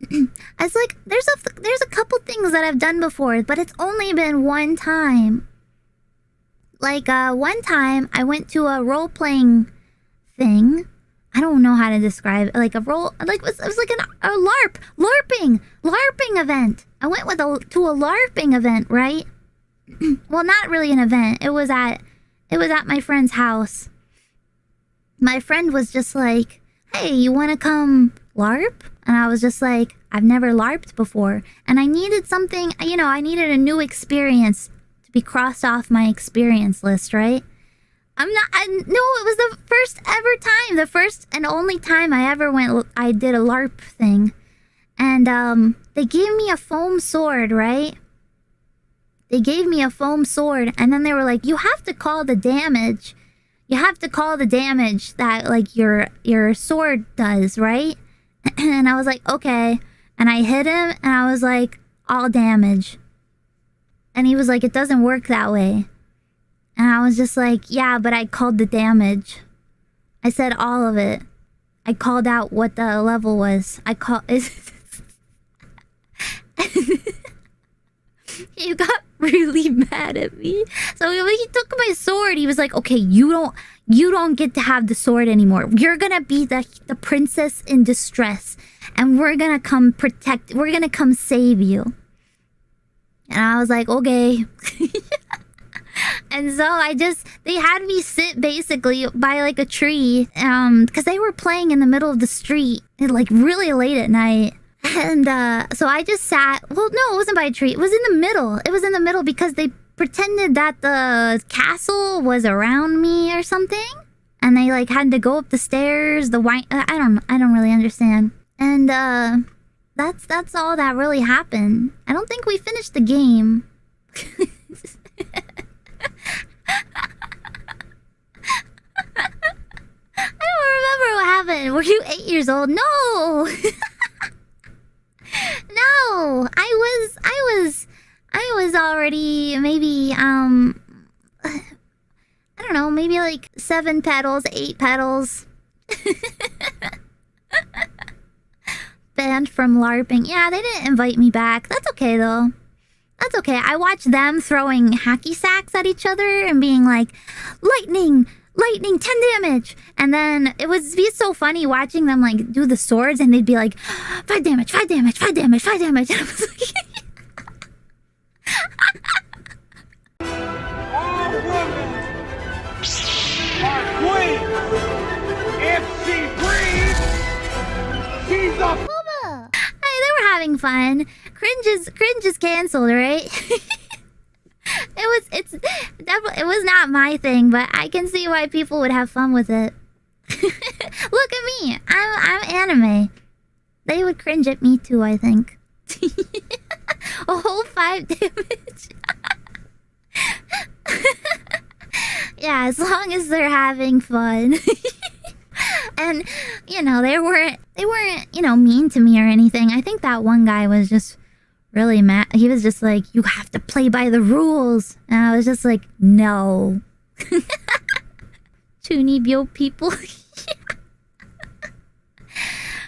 It's like there's a couple things that I've done before, but it's only been one time. Like one time I went to a role-playing thing. I don't know how to describe it. Like a role, like it was like a LARPing event. I went to a LARPing event, right? Well, not really an event. It was at my friend's house. My friend was just like, "Hey, you want to come LARP?" And I was just like, "I've never LARPed before." And I needed something, I needed a new experience to be crossed off my experience list, right? No, it was the first ever time. The first and only time I did a LARP thing. And they gave me a foam sword, right? They gave me a foam sword, and then they were like, "You have to call the damage. You have to call the damage that like your sword does, right?" And I was like, "Okay." And I hit him, and I was like, "All damage." And he was like, "It doesn't work that way." And I was just like, "Yeah, but I called the damage. I said all of it. I called out what the level was. He got really mad at me. So he took my sword. He was like, "Okay, you don't get to have the sword anymore. You're gonna be the princess in distress, and we're gonna come save you." And I was like, "Okay." And so they had me sit basically by like a tree, because they were playing in the middle of the street, like really late at night. And so I just sat. Well, no, it wasn't by a tree. It was in the middle. It was in the middle because they pretended that the castle was around me or something, and they like had to go up the stairs. I don't really understand. And that's all that really happened. I don't think we finished the game. I don't remember what happened. Were you 8 years old? No. No, I was already maybe I don't know, maybe like 7 petals, 8 petals. Banned from LARPing. Yeah, they didn't invite me back. That's okay though. That's okay. I watched them throwing hacky sacks at each other and being like, lightning, 10 damage. And then it would be so funny watching them like do the swords, and they'd be like, 5 damage, 5 damage, 5 damage, 5 damage. And I was like, all women are queens. If she breathes, she's a Mama. Hey, they were having fun. Cringe is canceled, right? It was not my thing, but I can see why people would have fun with it. Look at me. I'm anime. They would cringe at me too, I think. A whole 5 damage. Yeah, as long as they're having fun. And they weren't mean to me or anything. I think that one guy was just really mad. He was just like, "You have to play by the rules." And I was just like, "No." Chunibyo people.